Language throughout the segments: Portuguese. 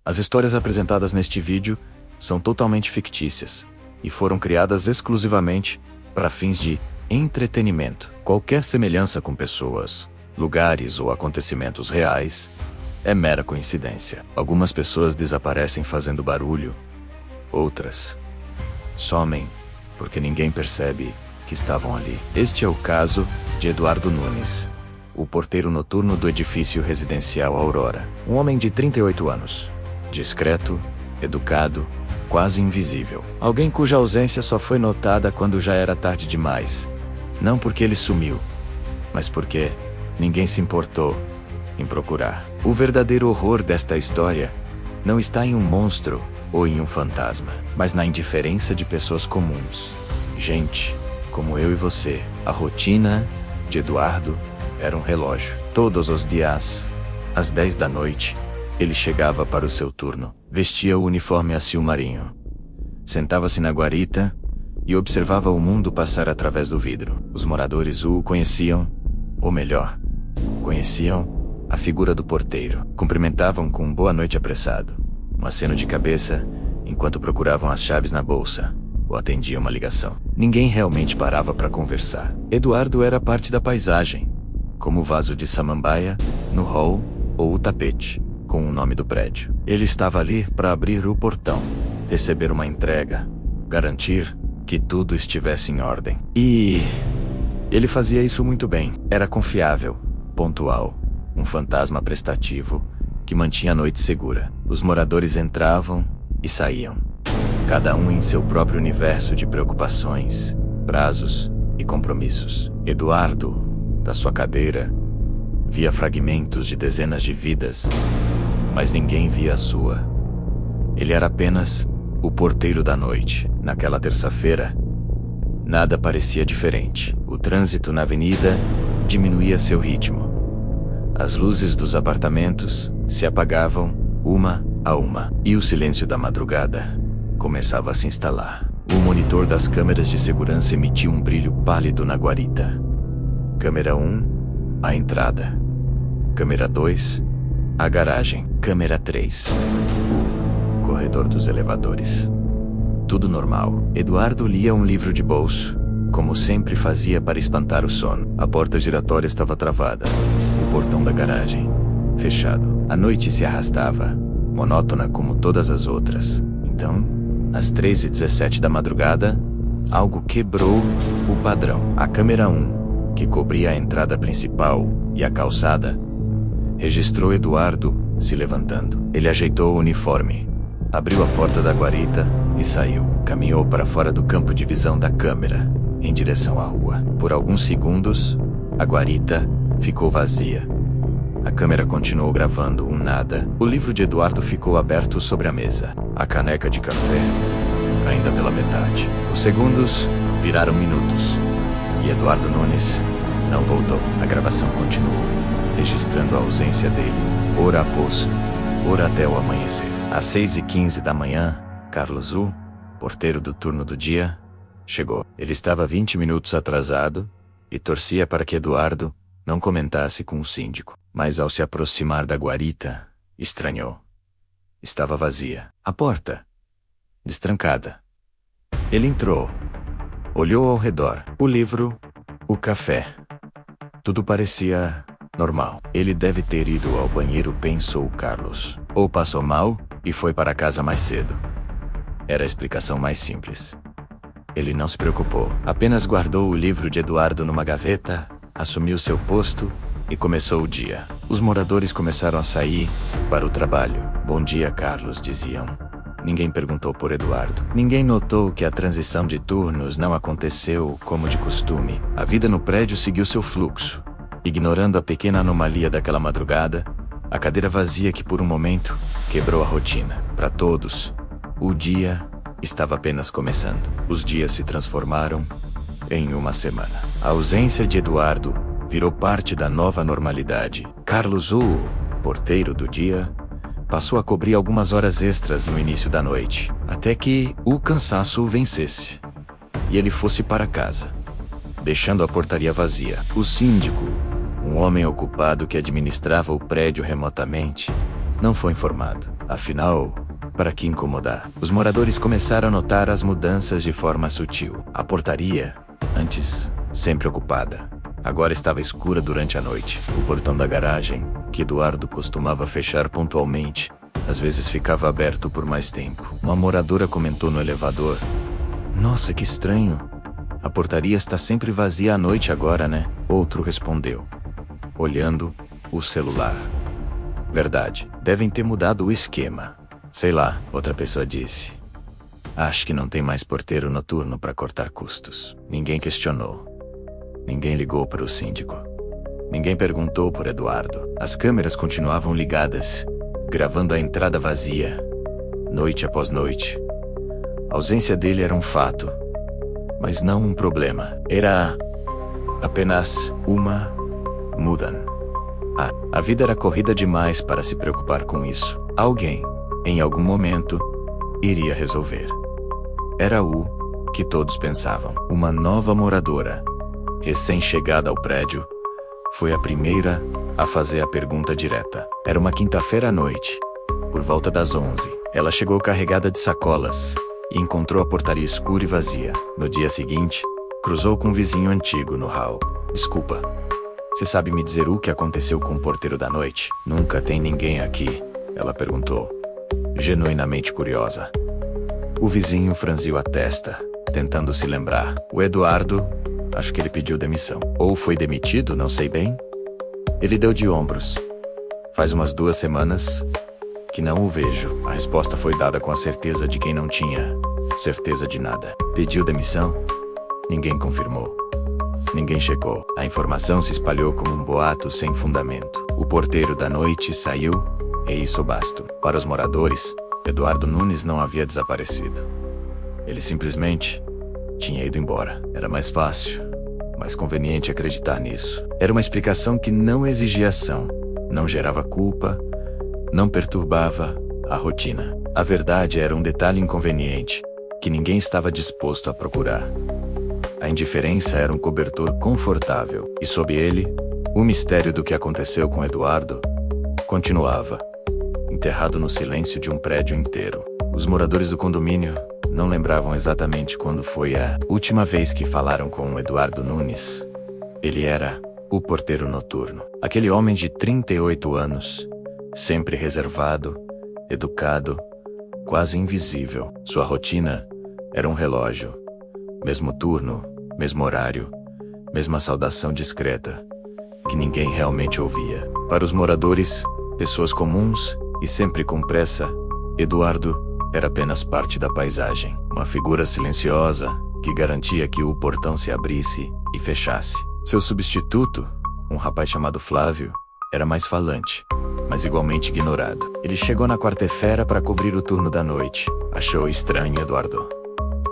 As histórias apresentadas neste vídeo são totalmente fictícias e foram criadas exclusivamente para fins de entretenimento. Qualquer semelhança com pessoas, lugares ou acontecimentos reais é mera coincidência. Algumas pessoas desaparecem fazendo barulho, outras somem porque ninguém percebe que estavam ali. Este é o caso de Eduardo Nunes, o porteiro noturno do edifício residencial Aurora. Um homem de 38 anos, discreto, educado, quase invisível. Alguém cuja ausência só foi notada quando já era tarde demais. Não porque ele sumiu, mas porque ninguém se importou em procurar. O verdadeiro horror desta história não está em um monstro ou em um fantasma, mas na indiferença de pessoas comuns. Gente como eu e você. A rotina de Eduardo era um relógio. Todos os dias, às 10 da noite, ele chegava para o seu turno. Vestia o uniforme azul marinho. Sentava-se na guarita e observava o mundo passar através do vidro. Os moradores o conheciam, ou melhor, conheciam a figura do porteiro. Cumprimentavam com um boa noite apressado, um aceno de cabeça, enquanto procuravam as chaves na bolsa ou atendiam uma ligação. Ninguém realmente parava para conversar. Eduardo era parte da paisagem, como o vaso de samambaia no hall ou o tapete com o nome do prédio. Ele estava ali para abrir o portão, receber uma entrega, garantir que tudo estivesse em ordem. E ele fazia isso muito bem. Era confiável, pontual, um fantasma prestativo que mantinha a noite segura. Os moradores entravam e saíam, cada um em seu próprio universo de preocupações, prazos e compromissos. Eduardo, da sua cadeira, via fragmentos de dezenas de vidas, mas ninguém via a sua. Ele era apenas o porteiro da noite. Naquela terça-feira, nada parecia diferente. O trânsito na avenida diminuía seu ritmo. As luzes dos apartamentos se apagavam uma a uma, e o silêncio da madrugada começava a se instalar. O monitor das câmeras de segurança emitia um brilho pálido na guarita. Câmera 1, a entrada. Câmera 2, a garagem. Câmera 3, o corredor dos elevadores. Tudo normal. Eduardo lia um livro de bolso, como sempre fazia para espantar o sono. A porta giratória estava travada. O portão da garagem, fechado. A noite se arrastava, monótona como todas as outras. Então, às 3h17 da madrugada, algo quebrou o padrão. A câmera 1, que cobria a entrada principal e a calçada, registrou Eduardo se levantando. Ele ajeitou o uniforme, abriu a porta da guarita e saiu. Caminhou para fora do campo de visão da câmera, em direção à rua. Por alguns segundos, a guarita ficou vazia. A câmera continuou gravando um nada. O livro de Eduardo ficou aberto sobre a mesa. A caneca de café, ainda pela metade. Os segundos viraram minutos. E Eduardo Nunes não voltou. A gravação continuou, registrando a ausência dele, ora após, ora até o amanhecer. Às 6h15 da manhã, Carlos U, porteiro do turno do dia, chegou. Ele estava 20 minutos atrasado e torcia para que Eduardo não comentasse com o síndico. Mas ao se aproximar da guarita, estranhou. Estava vazia. A porta, destrancada. Ele entrou. Olhou ao redor. O livro, o café. Tudo parecia normal. Ele deve ter ido ao banheiro, pensou Carlos. Ou passou mal e foi para casa mais cedo. Era a explicação mais simples. Ele não se preocupou. Apenas guardou o livro de Eduardo numa gaveta, assumiu seu posto e começou o dia. Os moradores começaram a sair para o trabalho. Bom dia, Carlos, diziam. Ninguém perguntou por Eduardo. Ninguém notou que a transição de turnos não aconteceu como de costume. A vida no prédio seguiu seu fluxo, ignorando a pequena anomalia daquela madrugada, a cadeira vazia que por um momento quebrou a rotina. Para todos, o dia estava apenas começando. Os dias se transformaram em uma semana. A ausência de Eduardo virou parte da nova normalidade. Carlos, o porteiro do dia, passou a cobrir algumas horas extras no início da noite, até que o cansaço o vencesse e ele fosse para casa, deixando a portaria vazia. O síndico, um homem ocupado que administrava o prédio remotamente, não foi informado. Afinal, para que incomodar? Os moradores começaram a notar as mudanças de forma sutil. A portaria, antes sempre ocupada, agora estava escura durante a noite. O portão da garagem, que Eduardo costumava fechar pontualmente, às vezes ficava aberto por mais tempo. Uma moradora comentou no elevador: "Nossa, que estranho. A portaria está sempre vazia à noite agora, né?" Outro respondeu, olhando o celular: "Verdade, devem ter mudado o esquema." "Sei lá," outra pessoa disse. "Acho que não tem mais porteiro noturno para cortar custos." Ninguém questionou. Ninguém ligou para o síndico. Ninguém perguntou por Eduardo. As câmeras continuavam ligadas, gravando a entrada vazia, noite após noite. A ausência dele era um fato, mas não um problema. Era apenas uma mudança. A vida era corrida demais para se preocupar com isso. Alguém, em algum momento, iria resolver. Era o que todos pensavam. Uma nova moradora, recém-chegada ao prédio, foi a primeira a fazer a pergunta direta. Era uma quinta-feira à noite, por volta das 11. Ela chegou carregada de sacolas e encontrou a portaria escura e vazia. No dia seguinte, cruzou com um vizinho antigo no hall. "Desculpa, você sabe me dizer o que aconteceu com o porteiro da noite?" "Nunca tem ninguém aqui?" ela perguntou, genuinamente curiosa. O vizinho franziu a testa, tentando se lembrar. "O Eduardo, acho que ele pediu demissão. Ou foi demitido, não sei bem." Ele deu de ombros. "Faz umas 2 semanas que não o vejo." A resposta foi dada com a certeza de quem não tinha certeza de nada. Pediu demissão? Ninguém confirmou. Ninguém checou. A informação se espalhou como um boato sem fundamento. O porteiro da noite saiu, e isso basta. Para os moradores, Eduardo Nunes não havia desaparecido. Ele simplesmente tinha ido embora. Era mais fácil, mais conveniente acreditar nisso. Era uma explicação que não exigia ação, não gerava culpa, não perturbava a rotina. A verdade era um detalhe inconveniente, que ninguém estava disposto a procurar. A indiferença era um cobertor confortável, e sob ele, o mistério do que aconteceu com Eduardo continuava, enterrado no silêncio de um prédio inteiro. Os moradores do condomínio não lembravam exatamente quando foi a última vez que falaram com o Eduardo Nunes. Ele era o porteiro noturno. Aquele homem de 38 anos, sempre reservado, educado, quase invisível. Sua rotina era um relógio. Mesmo turno, mesmo horário, mesma saudação discreta, que ninguém realmente ouvia. Para os moradores, pessoas comuns e sempre com pressa, Eduardo era apenas parte da paisagem. Uma figura silenciosa que garantia que o portão se abrisse e fechasse. Seu substituto, um rapaz chamado Flávio, era mais falante, mas igualmente ignorado. Ele chegou na quarta-feira para cobrir o turno da noite. Achou estranho Eduardo.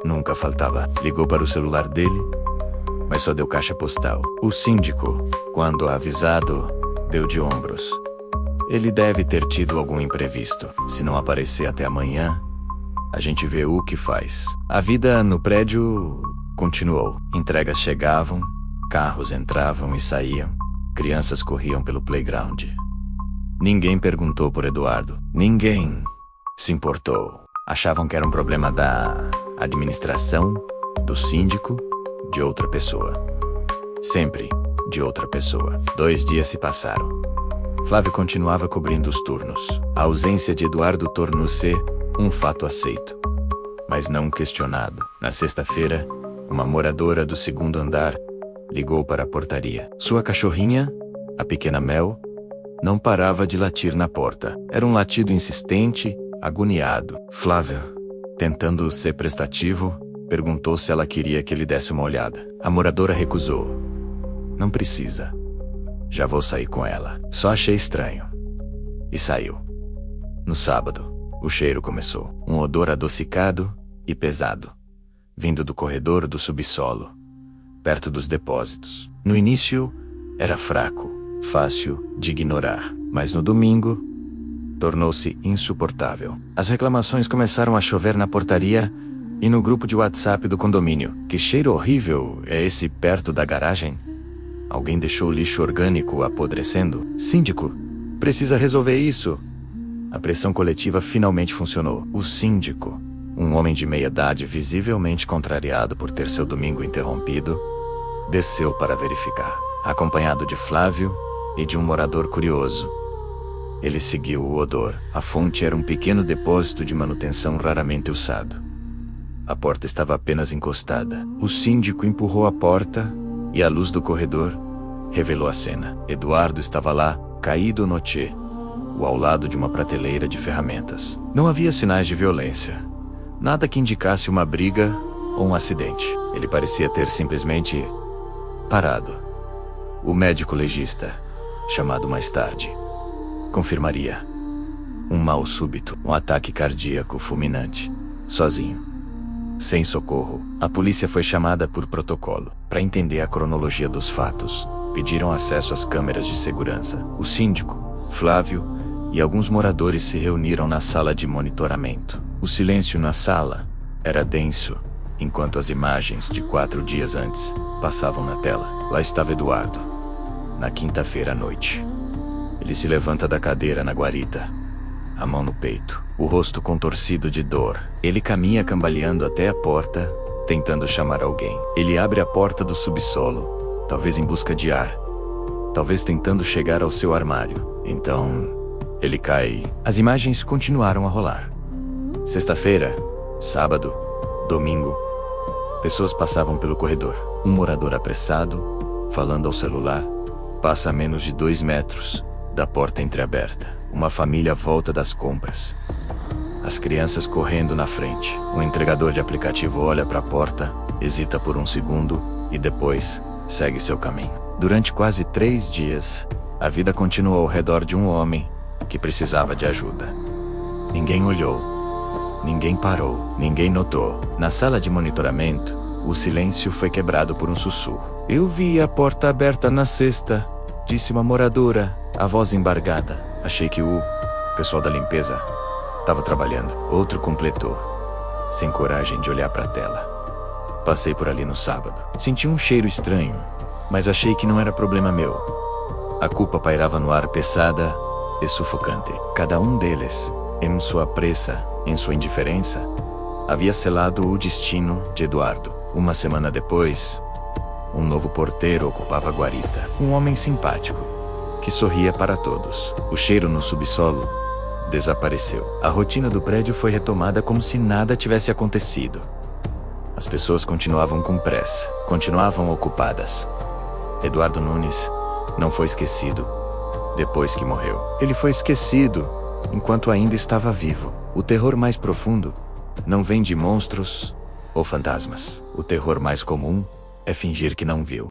Nunca faltava. Ligou para o celular dele, mas só deu caixa postal. O síndico, quando avisado, deu de ombros. Ele deve ter tido algum imprevisto. Se não aparecer até amanhã, a gente vê o que faz. A vida no prédio continuou. Entregas chegavam, carros entravam e saíam, crianças corriam pelo playground. Ninguém perguntou por Eduardo. Ninguém se importou. Achavam que era um problema da administração, do síndico, de outra pessoa. Sempre de outra pessoa. 2 dias se passaram. Flávio continuava cobrindo os turnos. A ausência de Eduardo tornou-se um fato aceito, mas não questionado. Na sexta-feira, uma moradora do 2º andar ligou para a portaria. Sua cachorrinha, a pequena Mel, não parava de latir na porta. Era um latido insistente, agoniado. Flávio, tentando ser prestativo, perguntou se ela queria que ele desse uma olhada. A moradora recusou. "Não precisa. Já vou sair com ela. Só achei estranho." E saiu. No sábado, o cheiro começou. Um odor adocicado e pesado, vindo do corredor do subsolo, perto dos depósitos. No início, era fraco, fácil de ignorar, mas no domingo, tornou-se insuportável. As reclamações começaram a chover na portaria e no grupo de WhatsApp do condomínio. "Que cheiro horrível é esse perto da garagem? Alguém deixou lixo orgânico apodrecendo? Síndico, precisa resolver isso." A pressão coletiva finalmente funcionou. O síndico, um homem de meia idade visivelmente contrariado por ter seu domingo interrompido, desceu para verificar, acompanhado de Flávio e de um morador curioso. Ele seguiu o odor. A fonte era um pequeno depósito de manutenção raramente usado. A porta estava apenas encostada. O síndico empurrou a porta e a luz do corredor revelou a cena. Eduardo estava lá, caído no chão, ao lado de uma prateleira de ferramentas. Não havia sinais de violência. Nada que indicasse uma briga ou um acidente. Ele parecia ter simplesmente parado. O médico legista, chamado mais tarde, confirmaria. Um mal súbito, um ataque cardíaco fulminante. Sozinho. Sem socorro. A polícia foi chamada por protocolo. Para entender a cronologia dos fatos, pediram acesso às câmeras de segurança. O síndico, Flávio e alguns moradores se reuniram na sala de monitoramento. O silêncio na sala era denso, enquanto as imagens de 4 dias antes passavam na tela. Lá estava Eduardo, na quinta-feira à noite. Ele se levanta da cadeira na guarita, a mão no peito, o rosto contorcido de dor. Ele caminha cambaleando até a porta, tentando chamar alguém. Ele abre a porta do subsolo, talvez em busca de ar, talvez tentando chegar ao seu armário. Então, ele cai. As imagens continuaram a rolar. Sexta-feira, sábado, domingo. Pessoas passavam pelo corredor. Um morador apressado, falando ao celular, passa a menos de 2 metros da porta entreaberta. Uma família volta das compras. As crianças correndo na frente. Um entregador de aplicativo olha para a porta, hesita por um segundo e depois segue seu caminho. Durante quase 3 dias, a vida continuou ao redor de um homem que precisava de ajuda. Ninguém olhou. Ninguém parou. Ninguém notou. Na sala de monitoramento, o silêncio foi quebrado por um sussurro. "Eu vi a porta aberta na sexta", disse uma moradora, a voz embargada. "Achei que o pessoal da limpeza estava trabalhando." Outro completou, sem coragem de olhar para a tela. "Passei por ali no sábado. Senti um cheiro estranho, mas achei que não era problema meu." A culpa pairava no ar, pesada e sufocante. Cada um deles, em sua pressa, em sua indiferença, havia selado o destino de Eduardo. Uma semana depois, um novo porteiro ocupava a guarita. Um homem simpático, que sorria para todos. O cheiro no subsolo desapareceu. A rotina do prédio foi retomada como se nada tivesse acontecido. As pessoas continuavam com pressa, continuavam ocupadas. Eduardo Nunes não foi esquecido depois que morreu. Ele foi esquecido enquanto ainda estava vivo. O terror mais profundo não vem de monstros ou fantasmas. O terror mais comum é fingir que não viu.